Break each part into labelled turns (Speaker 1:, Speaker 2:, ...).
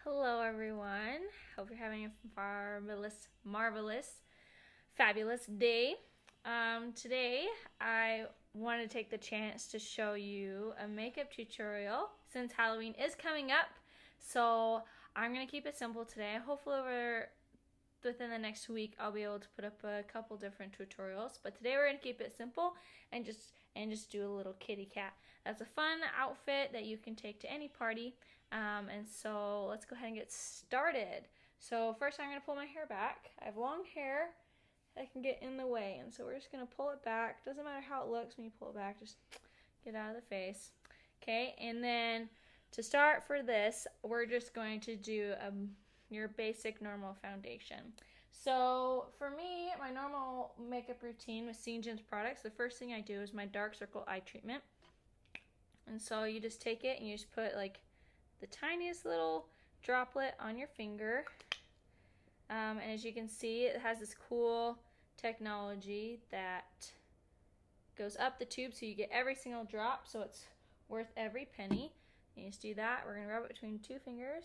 Speaker 1: Hello everyone. Hope you're having a marvelous, fabulous day. Today I want to take the chance to show you a makeup tutorial since Halloween is coming up. So I'm going to keep it simple today. Hopefully within the next week I'll be able to put up a couple different tutorials, but today we're going to keep it simple and just do a little kitty cat. That's a fun outfit that you can take to any party. And so let's go ahead and get started. So first I'm going to pull my hair back. I have long hair that can get in the way, and so we're just going to pull it back. Doesn't matter how it looks when you pull it back, just get out of the face. Okay, and then to start for this, we're just going to do your basic normal foundation. So for me, my normal makeup routine with Senegence products, the first thing I do is my dark circle eye treatment. And so you just take it and you just put like the tiniest little droplet on your finger. And as you can see, it has this cool technology that goes up the tube so you get every single drop, so it's worth every penny. And you just do that. We're going to rub it between two fingers.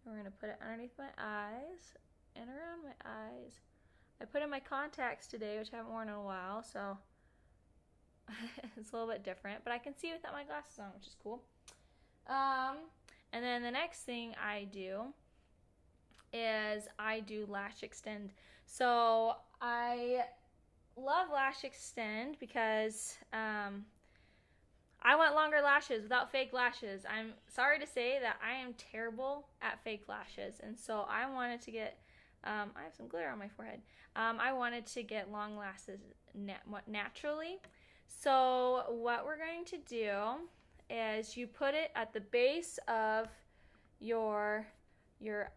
Speaker 1: We're going to put it underneath my eyes and around my eyes. I put in my contacts today, which I haven't worn in a while, so it's a little bit different, but I can see without my glasses on, which is cool. And then the next thing I do is I do Lash Extend. So I love Lash Extend because I want longer lashes without fake lashes. I'm sorry to say that I am terrible at fake lashes, and so I wanted to get, I have some glitter on my forehead. I wanted to get long lashes naturally. So what we're going to do is you put it at the base of your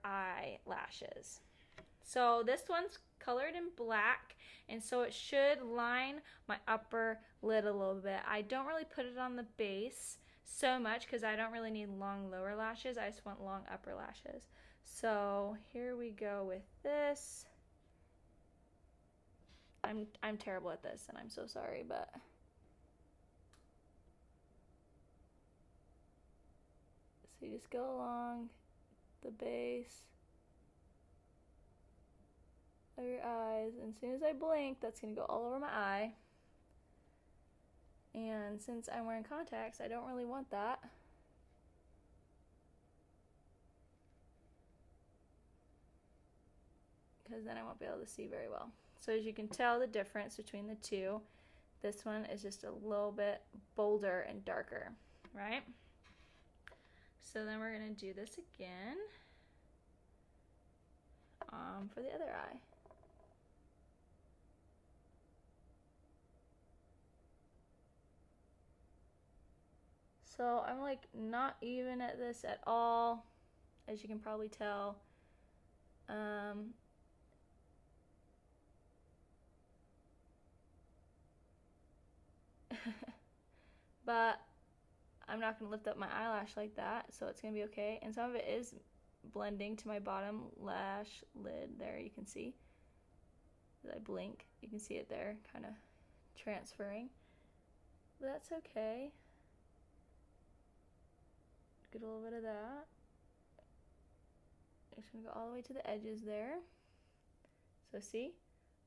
Speaker 1: eyelashes. So this one's colored in black, and so it should line my upper lid a little bit. I don't really put it on the base so much because I don't really need long lower lashes. I just want long upper lashes. So here we go with this. I'm terrible at this, and I'm so sorry, but so you just go along the base of your eyes, and as soon as I blink, that's going to go all over my eye. And since I'm wearing contacts, I don't really want that. Because then I won't be able to see very well. So as you can tell the difference between the two, this one is just a little bit bolder and darker, right? So then we're going to do this again for the other eye. So I'm like not even at this at all, as you can probably tell. But I'm not going to lift up my eyelash like that, so it's going to be okay. And some of it is blending to my bottom lash lid there, you can see. As I blink, you can see it there, kind of transferring. But that's okay. Get a little bit of that. I'm just going to go all the way to the edges there. So see?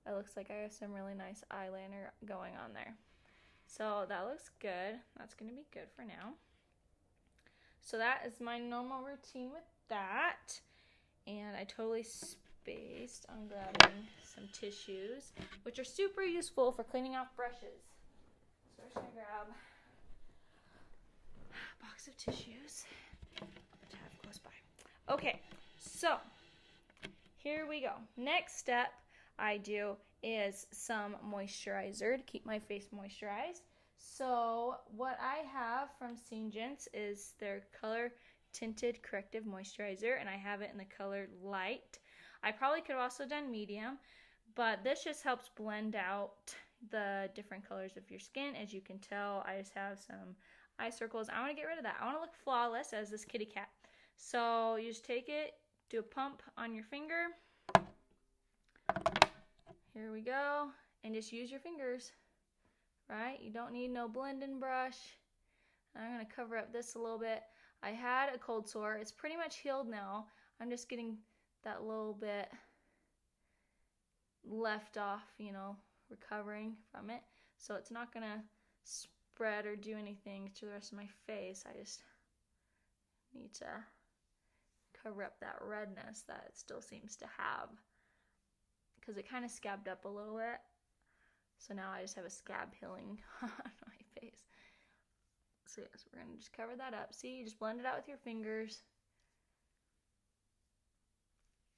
Speaker 1: It looks like I have some really nice eyeliner going on there. So that looks good. That's going to be good for now. So that is my normal routine with that. And I totally spaced on grabbing some tissues, which are super useful for cleaning off brushes. So we're just going to grab a box of tissues to have close by. Okay, so here we go. Next step I do is some moisturizer to keep my face moisturized. So what I have from Senegence is their color tinted corrective moisturizer, and I have it in the color light. I probably could have also done medium, but this just helps blend out the different colors of your skin. As you can tell, I just have some eye circles. I want to get rid of that. I want to look flawless as this kitty cat. So you just take it, do a pump on your finger. Here we go, and just use your fingers, right? You don't need no blending brush. I'm going to cover up this a little bit. I had a cold sore. It's pretty much healed now. I'm just getting that little bit left off, you know, recovering from it. So it's not gonna spread or do anything to the rest of my face. I just need to cover up that redness that it still seems to have, because it kind of scabbed up a little bit. So now I just have a scab healing on my face. So yes, we're gonna just cover that up. See, you just blend it out with your fingers.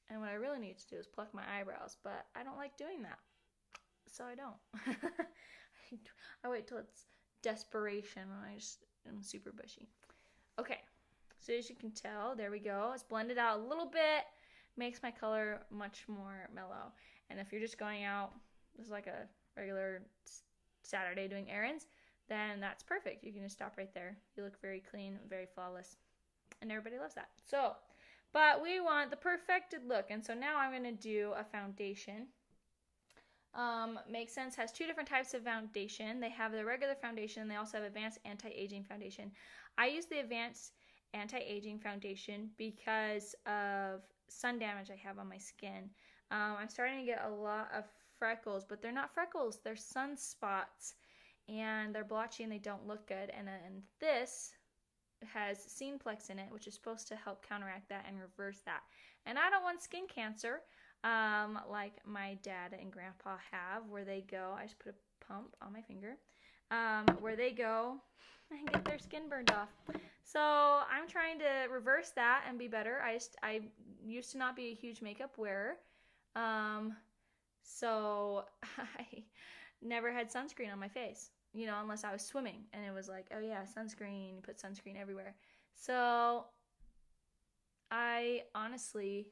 Speaker 1: And what I really need to do is pluck my eyebrows, but I don't like doing that, so I don't. I wait till it's desperation when I just am super bushy. Okay, so as you can tell, there we go. It's blended out a little bit, makes my color much more mellow. And if you're just going out, this is like a regular Saturday doing errands, then that's perfect. You can just stop right there. You look very clean, very flawless, and everybody loves that. So, but we want the perfected look, and so now I'm going to do a foundation. Makesense has two different types of foundation. They have the regular foundation, and they also have advanced anti-aging foundation. I use the advanced anti-aging foundation because of sun damage I have on my skin. I'm starting to get a lot of freckles, but they're not freckles, they're sunspots, and they're blotchy and they don't look good. And this has Senegence in it, which is supposed to help counteract that and reverse that. And I don't want skin cancer like my dad and grandpa have, where they go, I just put a pump on my finger, where they go and get their skin burned off. So I'm trying to reverse that and be better. I used to not be a huge makeup wearer, so I never had sunscreen on my face, you know, unless I was swimming, and it was like, oh yeah, sunscreen, you put sunscreen everywhere. So I honestly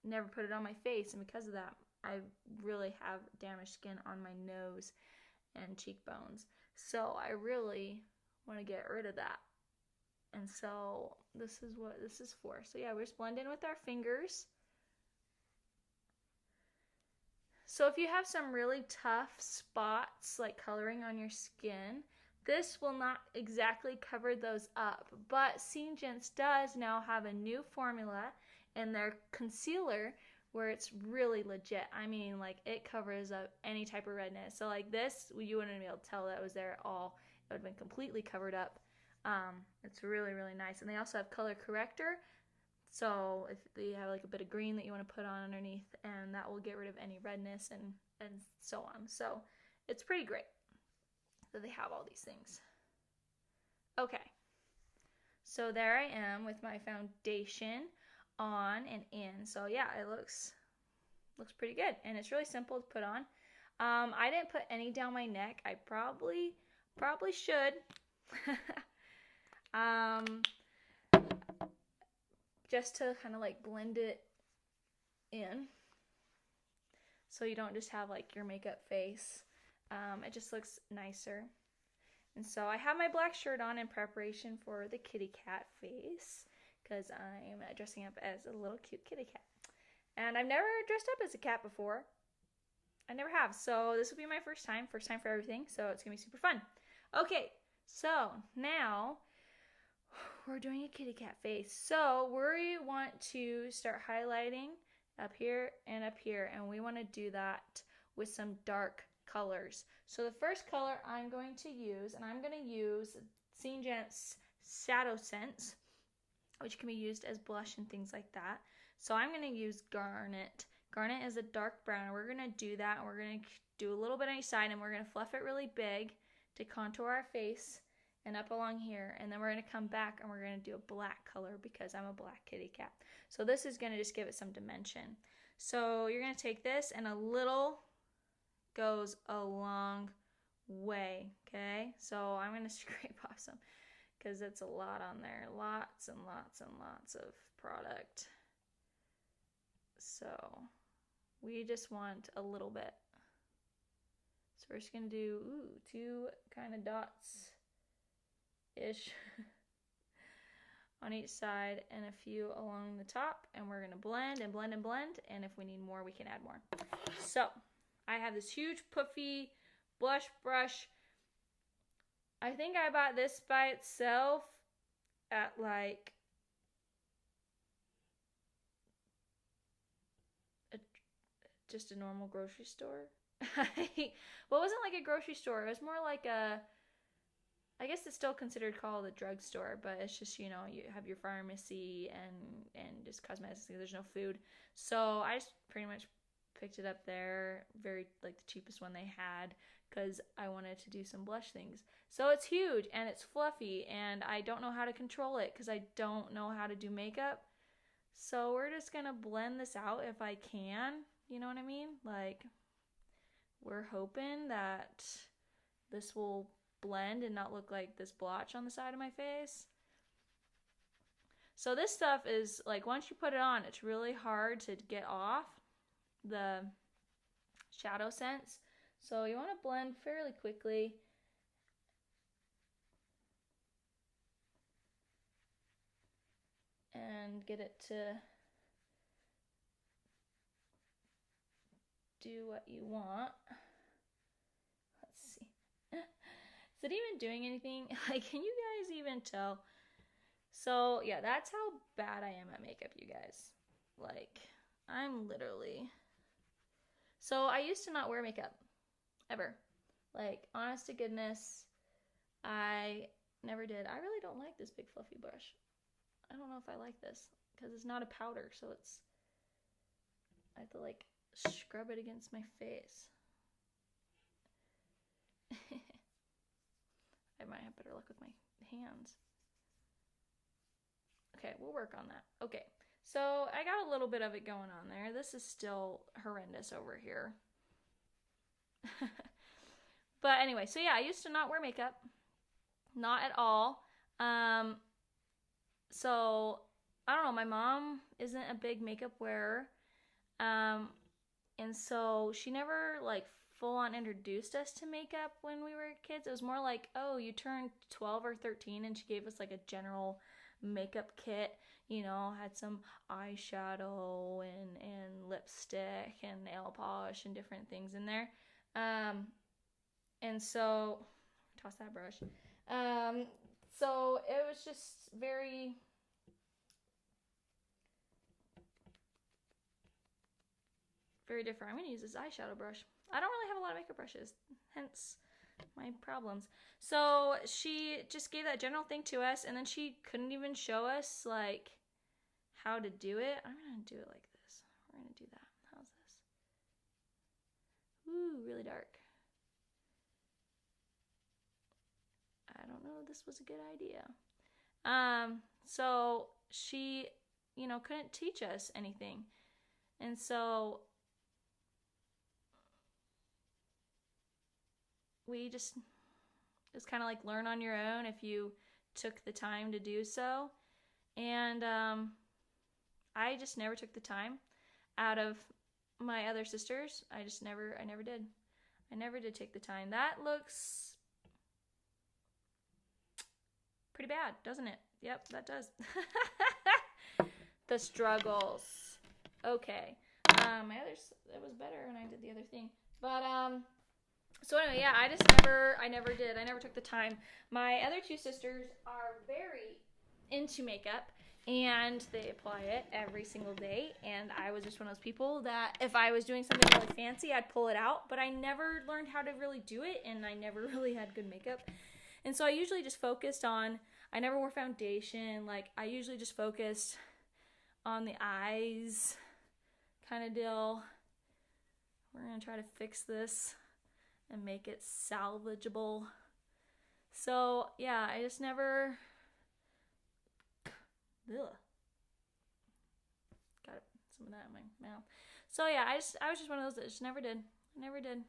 Speaker 1: never put it on my face, and because of that, I really have damaged skin on my nose and cheekbones. So I really want to get rid of that. And so this is what this is for. So yeah, we're just blending with our fingers. So if you have some really tough spots like coloring on your skin, this will not exactly cover those up, but Senegence does now have a new formula in their concealer where it's really legit. I mean, like, it covers up any type of redness. So like this, you wouldn't be able to tell that it was there at all. It would have been completely covered up. It's really, really nice. And they also have color corrector. So if you have like a bit of green that you want to put on underneath, and that will get rid of any redness and so on. So it's pretty great that they have all these things. Okay, so there I am with my foundation on and in. So yeah, it looks pretty good, and it's really simple to put on. I didn't put any down my neck. I probably should. Just to kind of like blend it in, so you don't just have like your makeup face. It just looks nicer. And so I have my black shirt on in preparation for the kitty cat face, because I'm dressing up as a little cute kitty cat. And I've never dressed up as a cat before. I never have. So this will be my first time for everything. So it's going to be super fun. Okay, so now we're doing a kitty cat face. So we want to start highlighting up here and up here, and we want to do that with some dark colors. So the first color I'm going to use, and I'm going to use Senegence Shadowsense, which can be used as blush and things like that. So I'm going to use Garnet. Garnet is a dark brown. We're going to do that, and we're going to do a little bit on each side, and we're going to fluff it really big to contour our face and up along here, and then we're going to come back and we're going to do a black color because I'm a black kitty cat. So this is going to just give it some dimension. So you're going to take this, and a little goes a long way, okay? So I'm going to scrape off some because it's a lot on there. Lots and lots and lots of product. So we just want a little bit. So we're just going to do two kind of dots ish on each side and a few along the top, and we're going to blend and blend and blend, and if we need more we can add more. So I have this huge puffy blush brush. I think I bought this by itself at like just a normal grocery store. Well, it wasn't like a grocery store. It was more like I guess it's still considered called a drugstore, but it's just, you have your pharmacy and just cosmetics. There's no food. So I just pretty much picked it up there, very like the cheapest one they had, because I wanted to do some blush things. So it's huge and it's fluffy, and I don't know how to control it because I don't know how to do makeup. So we're just gonna blend this out if I can. You know what I mean? Like, we're hoping that this will blend and not look like this blotch on the side of my face. So this stuff is like, once you put it on, it's really hard to get off the Shadowsense. So you want to blend fairly quickly. And get it to do what you want. Let's see. Is it even doing anything? Like, can you guys even tell? So yeah, that's how bad I am at makeup, you guys. Like, I'm literally... So I used to not wear makeup, ever. Like, honest to goodness, I never did. I really don't like this big fluffy brush. I don't know if I like this, because it's not a powder, so it's... I have to, like, scrub it against my face. I might have better luck with my hands. Okay, we'll work on that. Okay, so I got a little bit of it going on there. This is still horrendous over here. But anyway, so yeah, I used to not wear makeup. Not at all. So, I don't know, my mom isn't a big makeup wearer. And so she never, like, full-on introduced us to makeup when we were kids. It was more like, oh, you turned 12 or 13, and she gave us, like, a general makeup kit, had some eyeshadow and lipstick and nail polish and different things in there. And so, toss that brush. So it was just very... very different. I'm going to use this eyeshadow brush. I don't really have a lot of makeup brushes, hence my problems. So she just gave that general thing to us, and then she couldn't even show us, like, how to do it. I'm going to do it like this. We're going to do that. How's this? Ooh, really dark. I don't know if this was a good idea. So she, couldn't teach us anything. And so we just, it's kind of like learn on your own if you took the time to do so. And I just never took the time out of my other sisters. I never did. I never did take the time. That looks pretty bad, doesn't it? Yep, that does. The struggles. Okay. It was better when I did the other thing. But, so anyway, yeah, I never did. I never took the time. My other two sisters are very into makeup, and they apply it every single day. And I was just one of those people that if I was doing something really fancy, I'd pull it out. But I never learned how to really do it, and I never really had good makeup. And so I usually just focused on, I never wore foundation. Like, I usually just focused on the eyes kind of deal. We're going to try to fix this and make it salvageable. So, yeah, I just never... Ugh. Got some of that in my mouth. So, yeah, I was just one of those that just never did. Never did.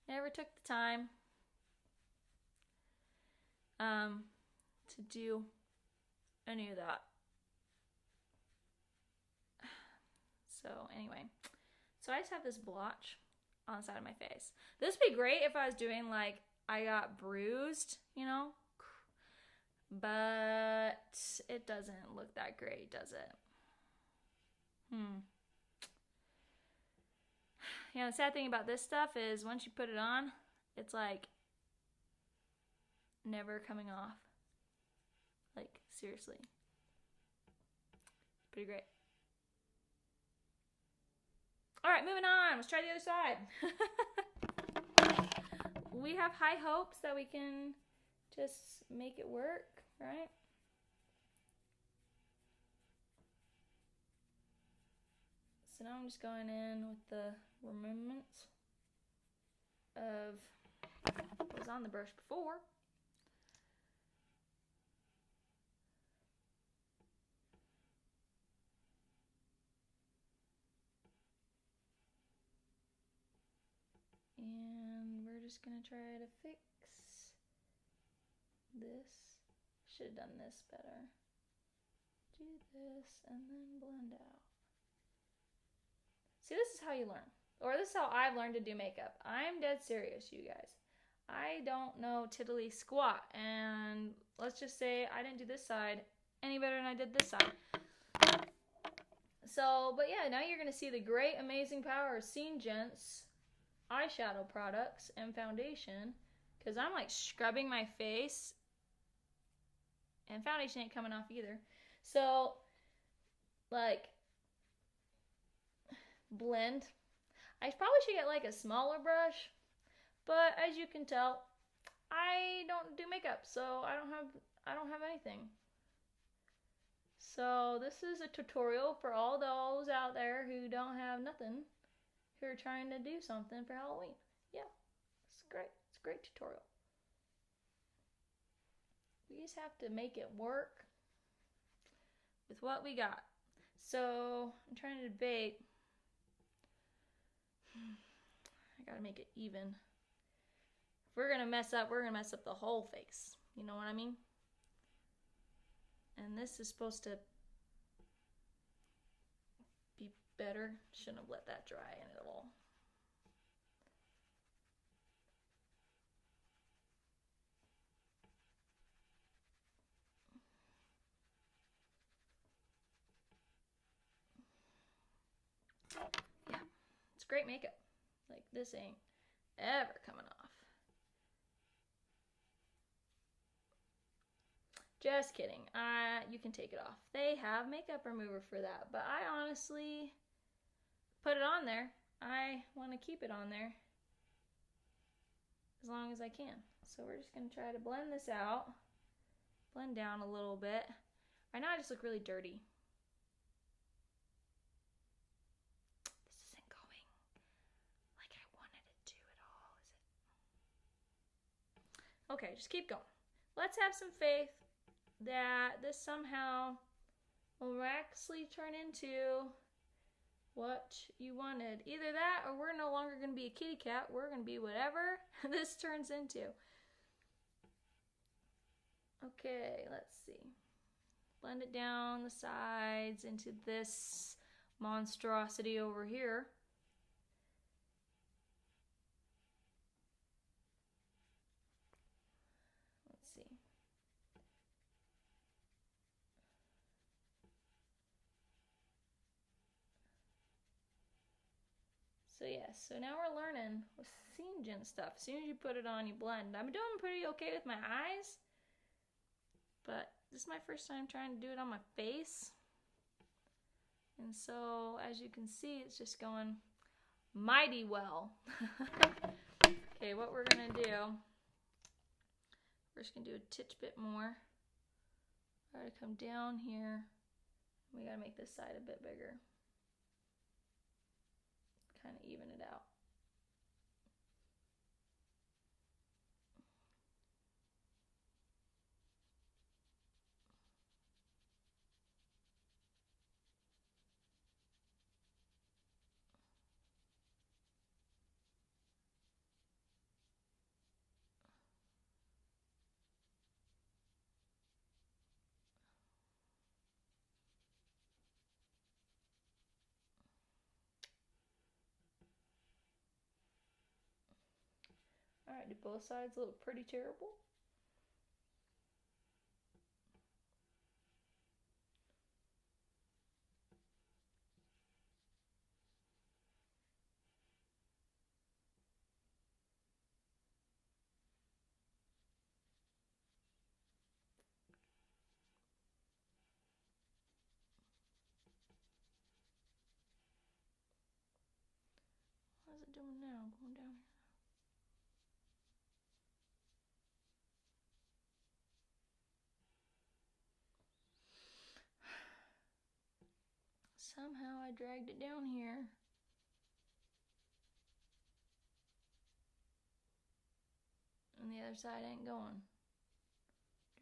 Speaker 1: Never took the time to do any of that. So, anyway. So, I just have this blotch on the side of my face. This would be great if I was doing, like, I got bruised, but it doesn't look that great, does it? The sad thing about this stuff is once you put it on, it's like never coming off. Seriously. Pretty great. Alright, moving on. Let's try the other side. We have high hopes that we can just make it work, right? So now I'm just going in with the remnants of what was on the brush before. And we're just gonna try to fix this. Should have done this better. Do this and then blend out. See, this is how you learn. Or this is how I've learned to do makeup. I'm dead serious, you guys. I don't know tiddly squat. And let's just say I didn't do this side any better than I did this side. So, but yeah, now you're going to see the great, amazing power of Senegence eyeshadow products and foundation. Because I'm like scrubbing my face. And foundation ain't coming off either. So, like, blend. I probably should get like a smaller brush, but as you can tell, I don't do makeup, so I don't have anything. So this is a tutorial for all those out there who don't have nothing, who are trying to do something for Halloween. Yeah, it's great. It's a great tutorial. We just have to make it work with what we got. So I'm trying to debate. I gotta make it even. If we're gonna mess up, we're gonna mess up the whole face. You know what I mean? And this is supposed to be better. Shouldn't have let that dry in at all. Yeah, it's great makeup. Like, this ain't ever coming off. Just kidding. You can take it off. They have makeup remover for that, but I honestly put it on there. I want to keep it on there as long as I can. So we're just going to try to blend this out. Blend down a little bit. Right now I just look really dirty. This isn't going like I wanted it to at all, is it? Okay, just keep going. Let's have some faith that this somehow will miraculously turn into what you wanted. Either that or we're no longer going to be a kitty cat. We're going to be whatever this turns into. Okay, let's see. Blend it down the sides into this monstrosity over here. Let's see. So yes, so now we're learning with Senegence stuff. As soon as you put it on, you blend. I'm doing pretty okay with my eyes, but this is my first time trying to do it on my face. And so, as you can see, it's just going mighty well. Okay, what we're gonna do, we're just gonna do a titch bit more. Try to come down here. We gotta make this side a bit bigger. Kind of even it out. Alright, do both sides look pretty terrible? doing now? Going down here. Somehow I dragged it down here. And the other side ain't going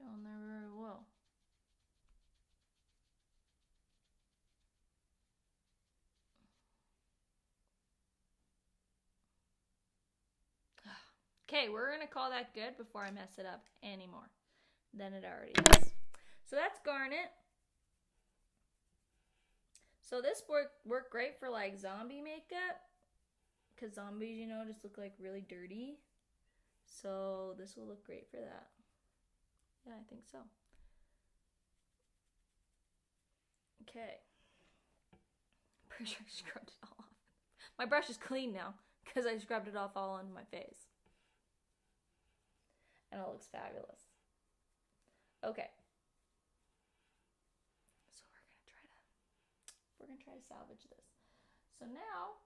Speaker 1: down there very well. Okay, we're gonna call that good before I mess it up anymore than it already is. So that's garnet. So this worked great for like zombie makeup, because zombies, you know, just look like really dirty. So this will look great for that. Yeah, I think so. Okay. Pretty sure I scrubbed it all off. My brush is clean now because I scrubbed it off all onto my face. And it looks fabulous. Okay. So we're gonna try to salvage this. So now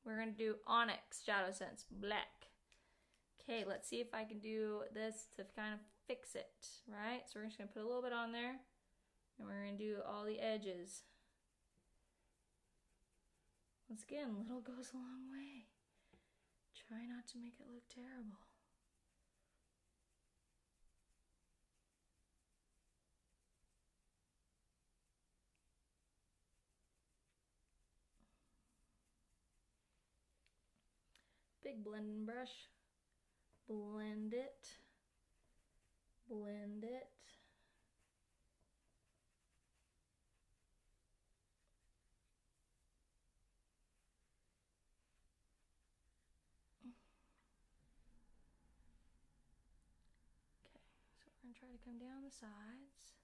Speaker 1: we're gonna do Onyx Shadowsense Black. Okay, let's see if I can do this to kind of fix it, right? So we're just gonna put a little bit on there, and we're gonna do all the edges. Once again, little goes a long way. Try not to make it look terrible. Big blending brush. Blend it. Blend it. Okay, so we're going to try to come down the sides.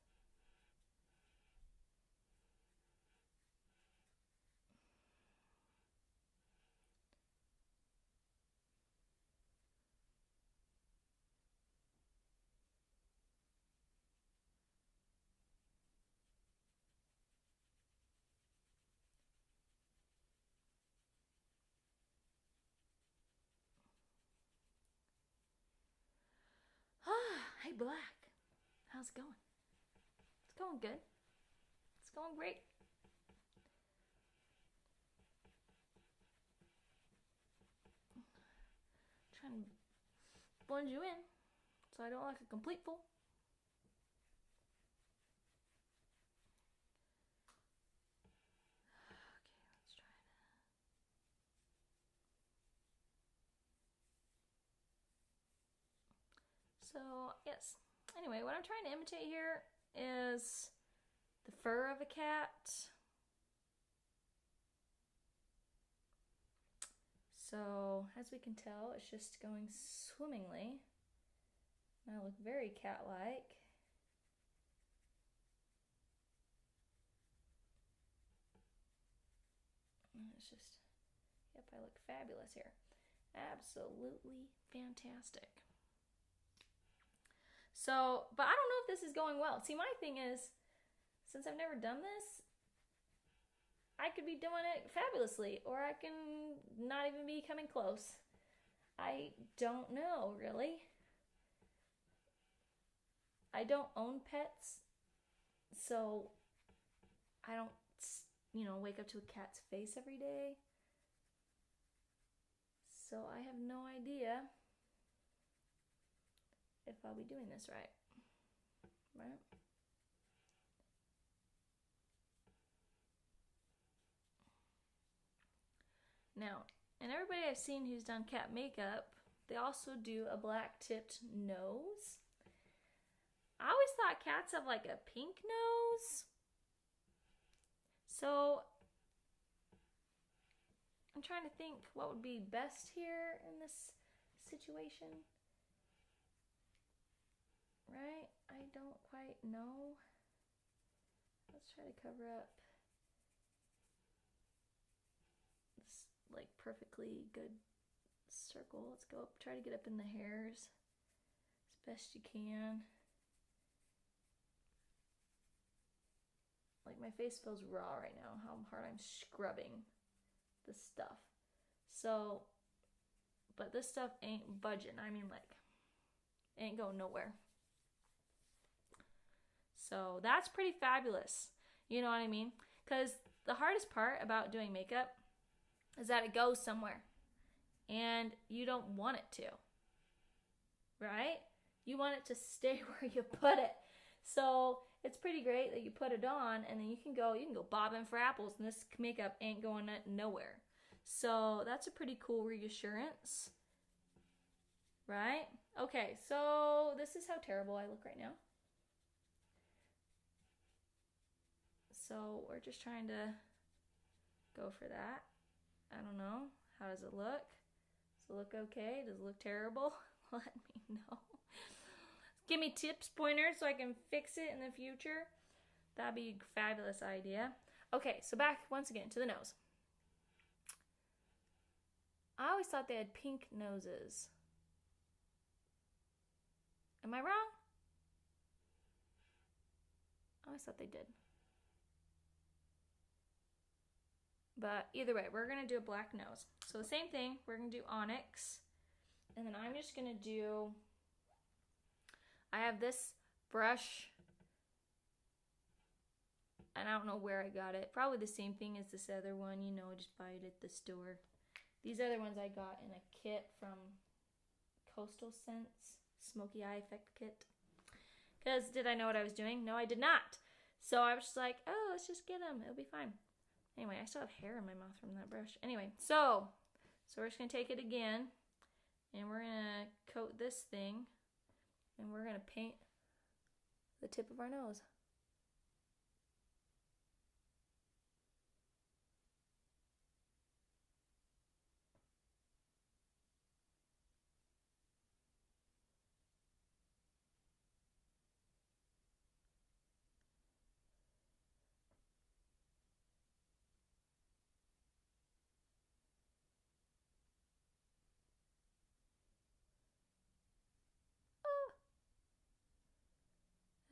Speaker 1: Hey, Black. How's it going? It's going good. It's going great. Trying to blend you in so I don't look like a complete fool. Okay, let's try it. So, yes. Anyway, what I'm trying to imitate here is the fur of a cat. So, as we can tell, it's just going swimmingly. And I look very cat-like. It's just, yep, I look fabulous here. Absolutely fantastic. So, but I don't know if this is going well. See, my thing is, since I've never done this, I could be doing it fabulously, or I can not even be coming close. I don't know, really. I don't own pets, so I don't, you know, wake up to a cat's face every day. So I have no idea if I'll be doing this right. Right? Now, and everybody I've seen who's done cat makeup, they also do a black tipped nose. I always thought cats have like a pink nose. So I'm trying to think what would be best here in this situation. Right? I don't quite know. Let's try to cover up this like perfectly good circle. Let's go up, try to get up in the hairs as best you can. Like my face feels raw right now, how hard I'm scrubbing this stuff. So, but this stuff ain't budging. I mean, like, ain't going nowhere. So that's pretty fabulous. You know what I mean? Because the hardest part about doing makeup is that it goes somewhere. And you don't want it to. Right? You want it to stay where you put it. So it's pretty great that you put it on and then you can go bobbing for apples and this makeup ain't going nowhere. So that's a pretty cool reassurance. Right? Okay, so this is how terrible I look right now. So we're just trying to go for that. I don't know. How does it look? Does it look okay? Does it look terrible? Let me know. Give me tips, pointers, so I can fix it in the future. That'd be a fabulous idea. Okay, so back once again to the nose. I always thought they had pink noses. Am I wrong? I always thought they did. But either way, we're going to do a black nose. So the same thing, we're going to do onyx. And then I'm just going to do, I have this brush. And I don't know where I got it. Probably the same thing as this other one, you know, just buy it at the store. These other ones I got in a kit from Senegence, Smoky Eye Effect Kit. Because did I know what I was doing? No, I did not. So I was just like, oh, let's just get them. It'll be fine. Anyway, I still have hair in my mouth from that brush. Anyway, so we're just going to take it again. And we're going to coat this thing. And we're going to paint the tip of our nose.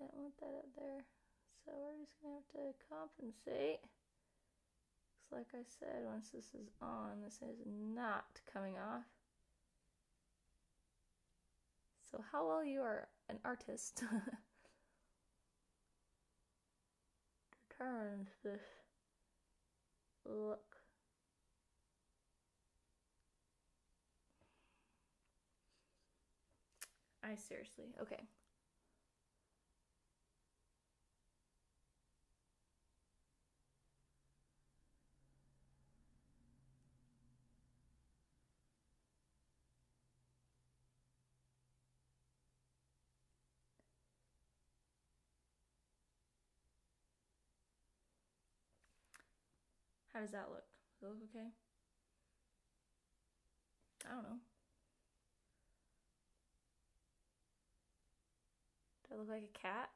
Speaker 1: I don't want that up there. So we're just going to have to compensate. Because like I said, once this is on, this is not coming off. So how well you are an artist determines this look. I seriously, okay. How does that look? Does it look okay? I don't know. Do I look like a cat?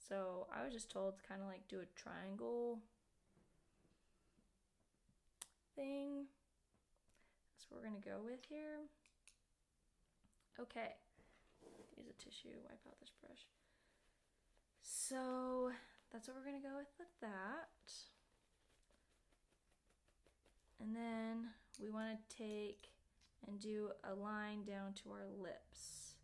Speaker 1: So I was just told to kind of like do a triangle thing. That's what we're gonna go with here. Okay. Use a tissue, wipe out this brush. So that's what we're gonna go with that. And then we want to take and do a line down to our lips.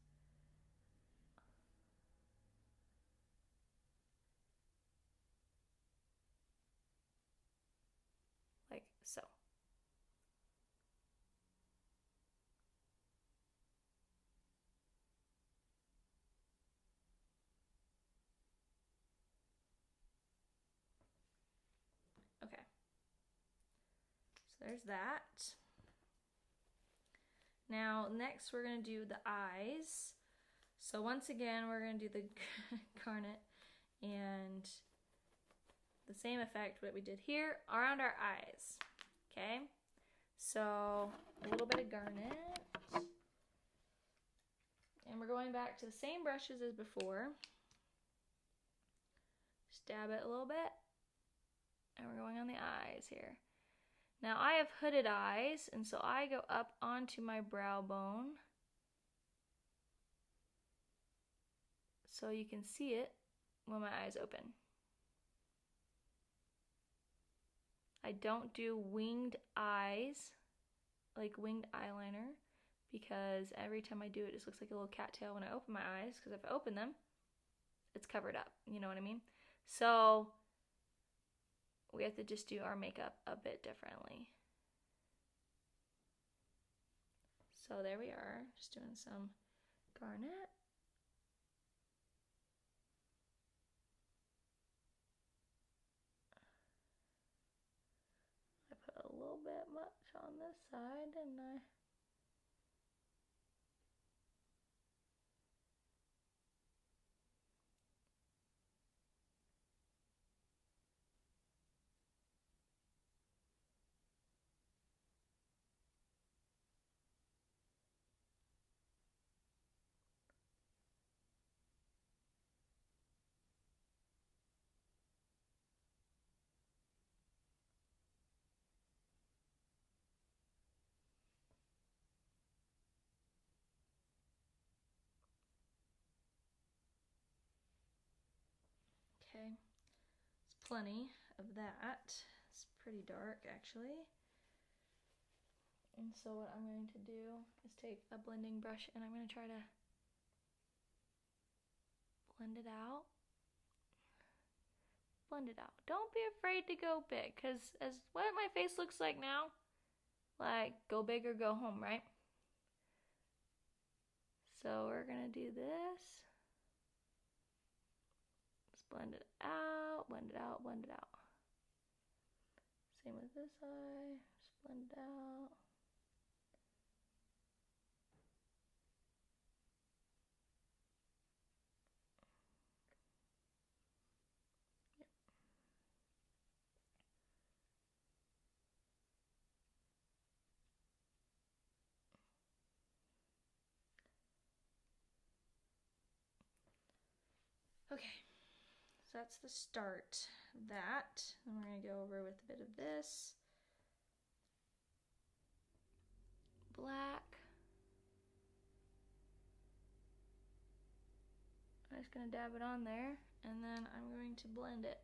Speaker 1: Like so. Okay. So there's that. Now next we're going to do the eyes. So once again we're going to do the garnet and the same effect what we did here around our eyes. Okay, so a little bit of garnet. And we're going back to the same brushes as before. Stab it a little bit. And we're going on the eyes here. Now I have hooded eyes, and so I go up onto my brow bone. So you can see it. when my eyes open. I don't do winged eyes, like winged eyeliner, because every time I do it, it just looks like a little cattail when I open my eyes, because if I open them, it's covered up, you know what I mean? So we have to just do our makeup a bit differently. So there we are, just doing some garnet. I put a little bit much on this side, didn't I? Okay, it's plenty of that. It's pretty dark actually. And so what I'm going to do is take a blending brush and I'm going to try to blend it out. Blend it out. Don't be afraid to go big, because as what my face looks like now, like go big or go home, right? So we're going to do this. Just blend it out, blend it out, blend it out. Same with this eye. Just blend it out. Okay, so that's the start of that. And we're going to go over with a bit of this. Black. I'm just going to dab it on there, and then I'm going to blend it.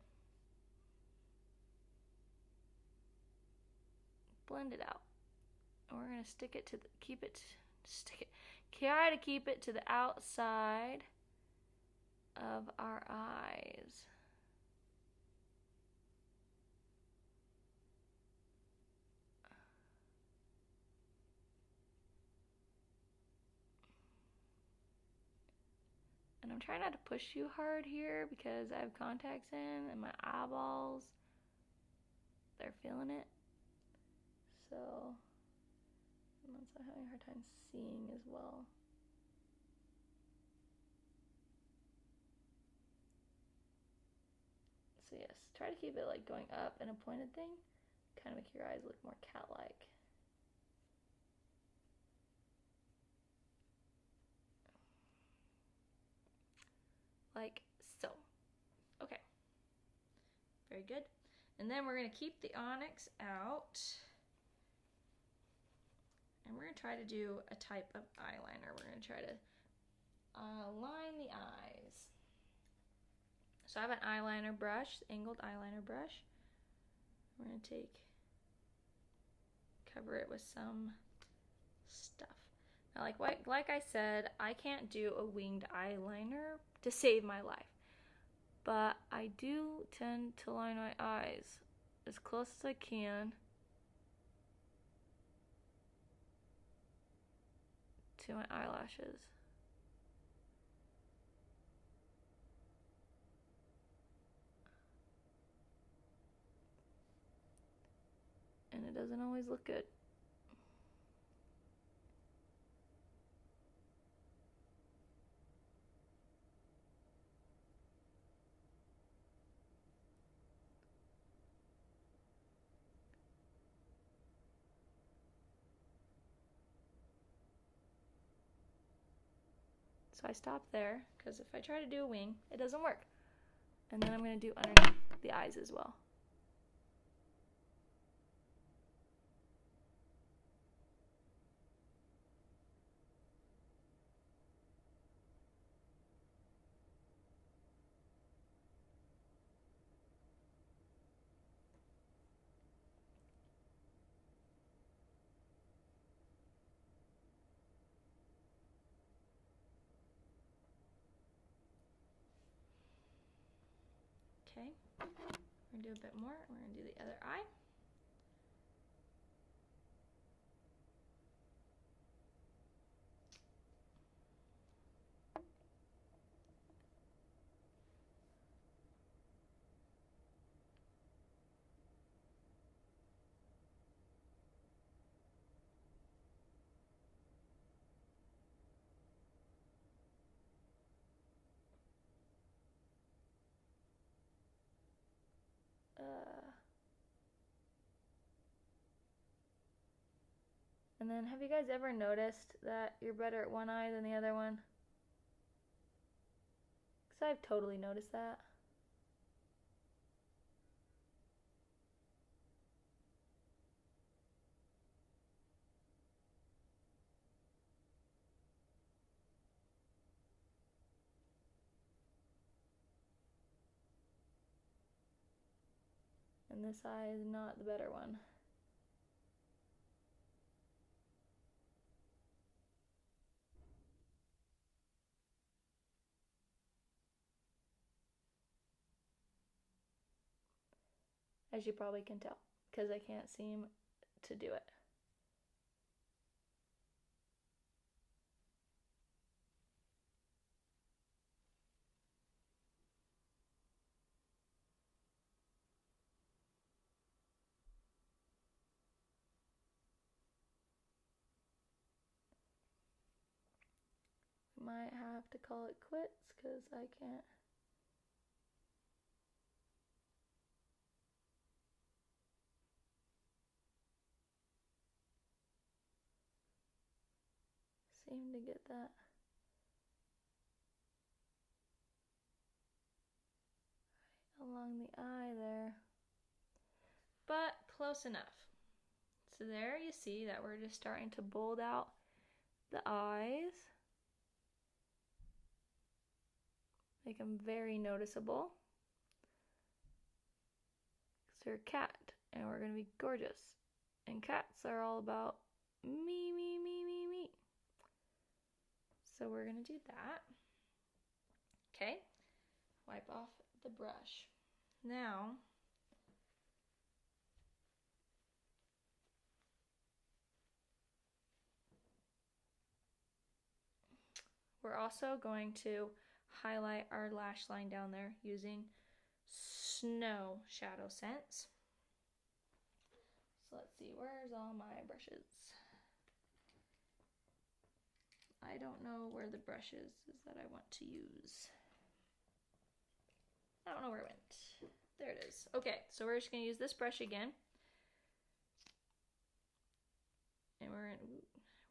Speaker 1: Blend it out. And we're going to stick it to the, try to keep it to the outside of our eyes. And I'm trying not to push too hard here because I have contacts in and my eyeballs, they're feeling it. So, and that's I'm having a hard time seeing as well. So yes, try to keep it like going up and a pointed thing. Kind of make your eyes look more cat-like. Like so. Okay. Very good. And then we're going to keep the onyx out. And we're going to try to do a type of eyeliner. We're going to try to line the eyes. So I have an eyeliner brush, angled eyeliner brush. We're going to cover it with some stuff. Now, like I said, I can't do a winged eyeliner to save my life. But I do tend to line my eyes as close as I can to my eyelashes. And it doesn't always look good. So I stop there, because if I try to do a wing, it doesn't work. And then I'm going to do underneath the eyes as well. Okay, we're gonna do a bit more. We're gonna do the other eye. And then, have you guys ever noticed that you're better at one eye than the other one? Because I've totally noticed that. And this eye is not the better one. As you probably can tell, because I can't seem to do it. Might have to call it quits because I can't. Seem to get that. Right along the eye there. But close enough. So there you see that we're just starting to bold out the eyes. Make them very noticeable. Because they're a cat and we're going to be gorgeous. And cats are all about me, me, me, me, me. So we're going to do that. Okay. Wipe off the brush. Now, we're also going to highlight our lash line down there using Snow Shadowsense. So let's see, where's all my brushes? I don't know where the brush is that I want to use. I don't know where it went. There it is. Okay, so we're just gonna use this brush again. And we're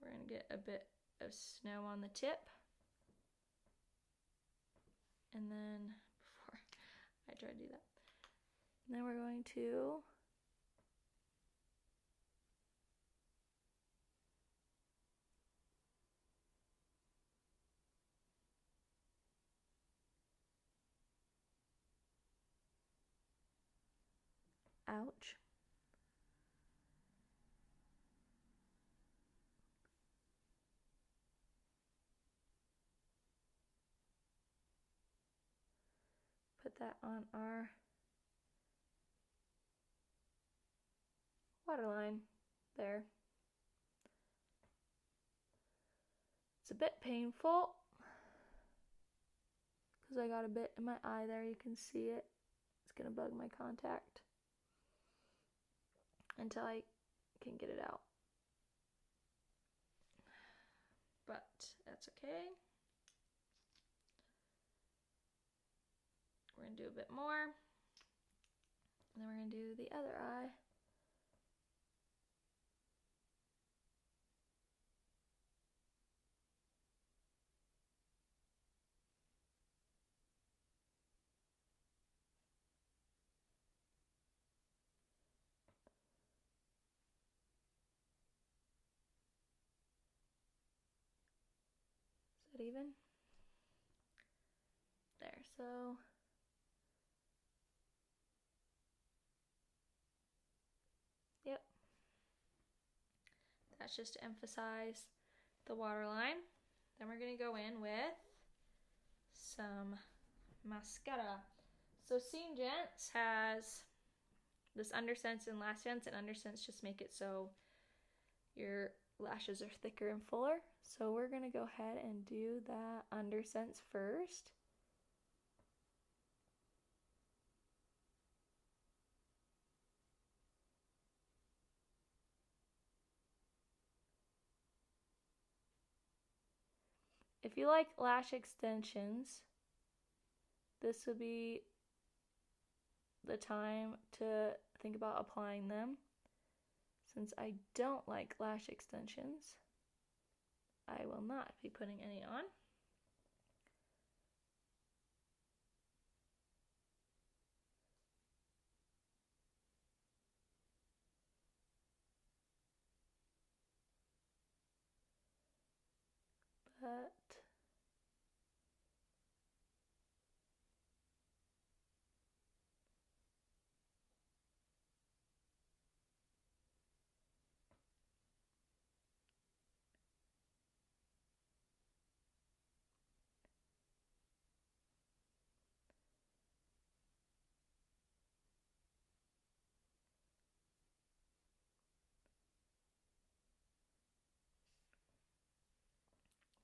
Speaker 1: gonna get a bit of snow on the tip. And then, before I try to do that, and then we're going to ouch. Put that on our waterline there. It's a bit painful because I got a bit in my eye there. You can see it. It's gonna bug my contact until I can get it out. But that's okay. We're gonna do a bit more. And then we're gonna do the other eye. Is that even? There, so yep. That's just to emphasize the waterline. Then we're gonna go in with some mascara. So Senegence has this Undersense and Lash Sense, and Undersense just make it so your lashes are thicker and fuller. So we're gonna go ahead and do that Undersense first. If you like lash extensions, this would be the time to think about applying them. Since I don't like lash extensions, I will not be putting any on. But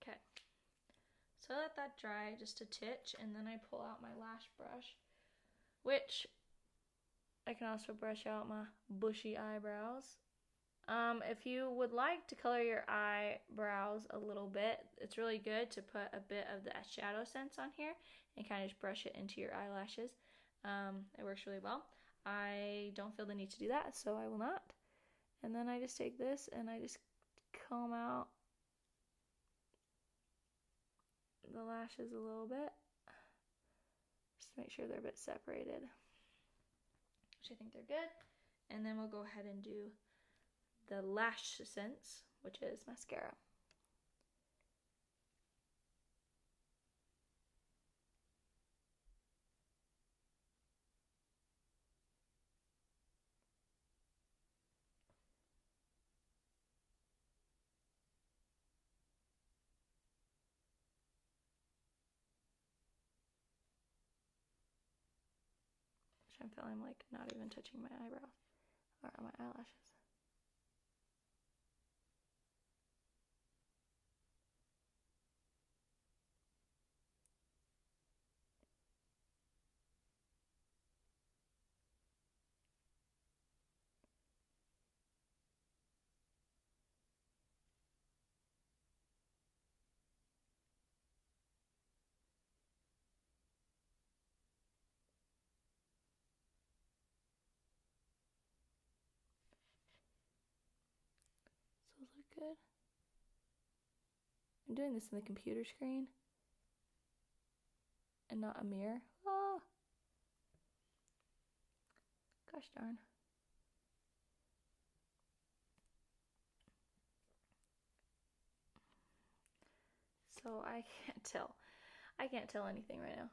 Speaker 1: okay, so I let that dry just a titch, and then I pull out my lash brush, which I can also brush out my bushy eyebrows. If you would like to color your eyebrows a little bit, it's really good to put a bit of the Shadowsense on here and kind of just brush it into your eyelashes. It works really well. I don't feel the need to do that, so I will not. And then I just take this and I just comb out the lashes a little bit, just to make sure they're a bit separated, which I think they're good. And then we'll go ahead and do the Lash Sense, which is mascara. Which I'm feeling like not even touching my eyebrows or my eyelashes. So those look good. I'm doing this in the computer screen and not a mirror. Oh, gosh darn. So I can't tell. I can't tell anything right now.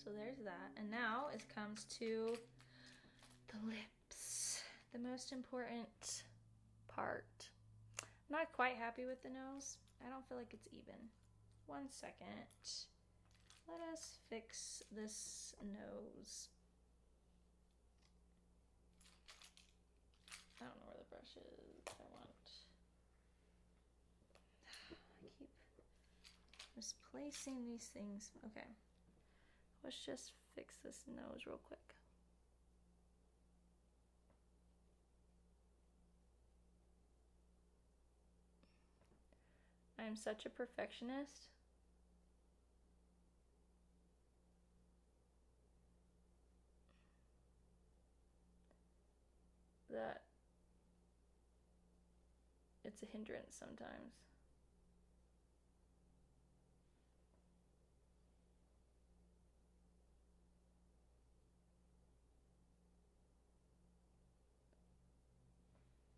Speaker 1: So there's that. And now it comes to the lips, the most important part. I'm not quite happy with the nose. I don't feel like it's even. 1 second. Let us fix this nose. I don't know where the brush is. I keep misplacing these things. Okay. Let's just fix this nose real quick. I'm such a perfectionist. That it's a hindrance sometimes.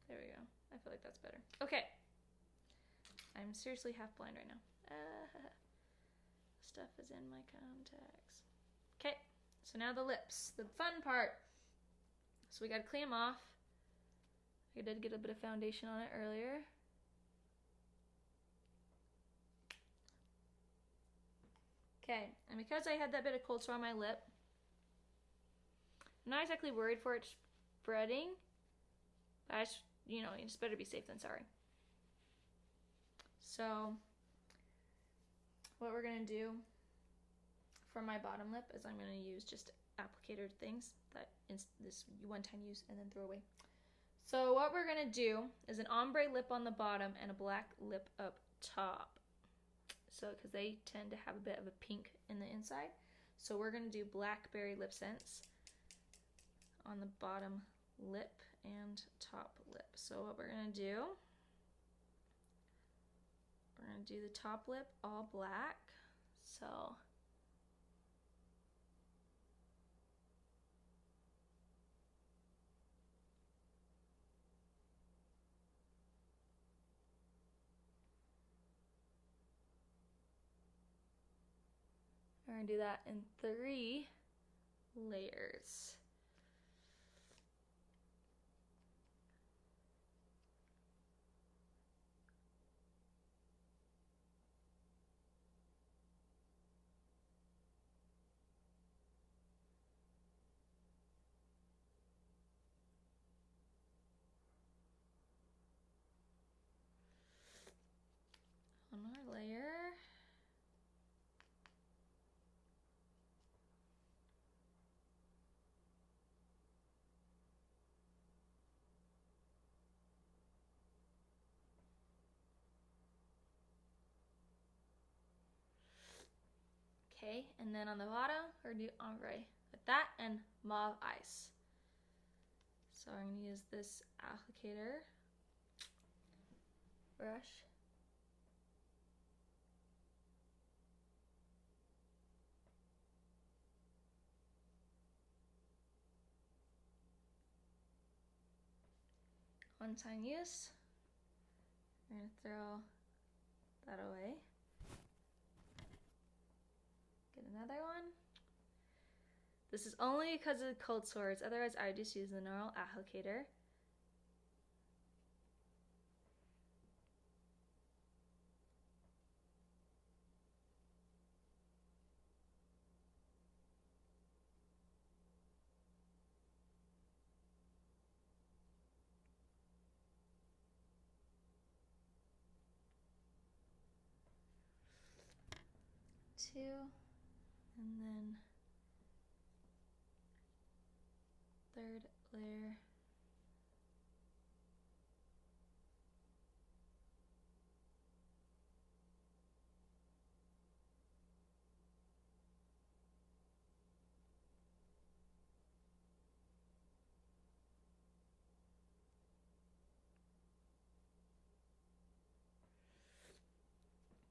Speaker 1: There we go. I feel like that's better. Okay. I'm seriously half blind right now. Stuff is in my contacts. Okay, so now the lips, the fun part. So we gotta clean them off. I did get a bit of foundation on it earlier. Okay, and because I had that bit of cold sore on my lip, I'm not exactly worried for it spreading, but I just, you know, it's better be safe than sorry. So what we're gonna do for my bottom lip is I'm gonna use just applicator things that this one-time use and then throw away. So what we're gonna do is an ombre lip on the bottom and a black lip up top. So because they tend to have a bit of a pink in the inside. So we're gonna do Blackberry Lipsense on the bottom lip and top lip. So what we're gonna do, we're gonna do the top lip all black. So we're gonna do that in 3 layers. One more layer. Okay, and then on the bottom, we're gonna do ombre with that and mauve ice. So I'm gonna use this applicator brush. One-time use. I'm gonna throw that away. Get another one. This is only because of the cold sores, otherwise I would just use the normal applicator. Two, and then third layer.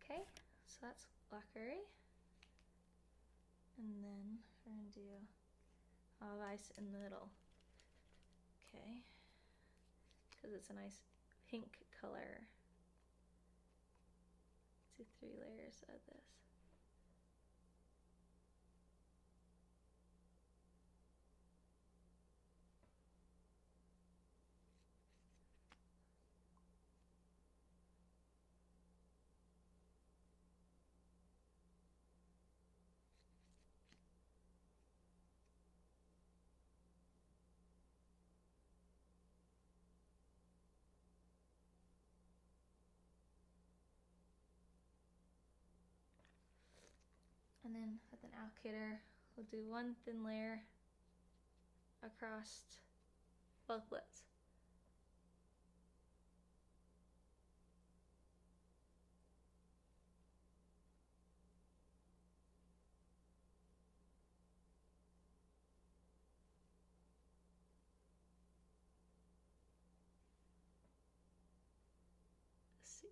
Speaker 1: Okay, so that's blackberry. And then we're gonna do olive ice in the middle. Okay, because it's a nice pink color. Let's do 3 layers of this. And then with an applicator, we'll do 1 thin layer across both lips.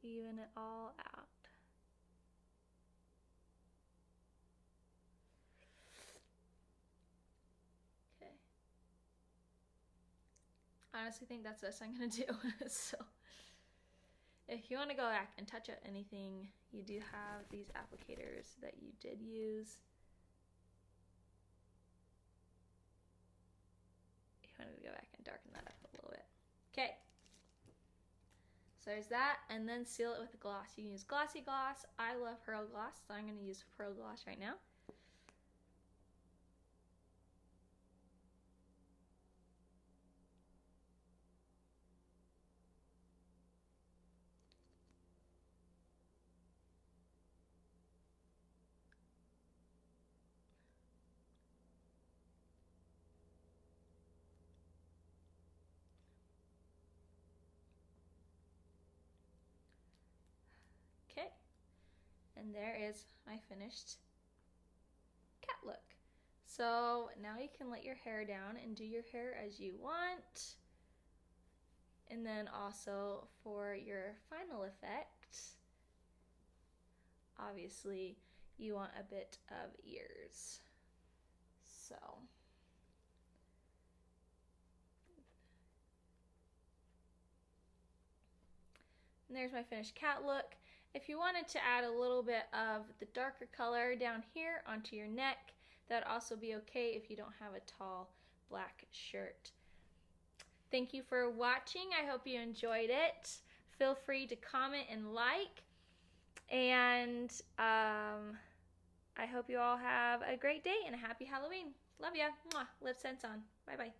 Speaker 1: even it all out. Okay. I honestly think that's the best I'm gonna do. So if you want to go back and touch up anything, you do have these applicators that you did use. You want to go back and darken that up a little bit. Okay. So there's that, and then seal it with a gloss. You can use glossy gloss. I love Pearl Gloss, so I'm going to use Pearl Gloss right now. Okay, and there is my finished cat look. So now you can let your hair down and do your hair as you want. And then also for your final effect, obviously you want a bit of ears. So and there's my finished cat look. If you wanted to add a little bit of the darker color down here onto your neck, that would also be okay if you don't have a tall black shirt. Thank you for watching. I hope you enjoyed it. Feel free to comment and like. And I hope you all have a great day and a happy Halloween. Love ya. Mwah. Lipsense on. Bye-bye.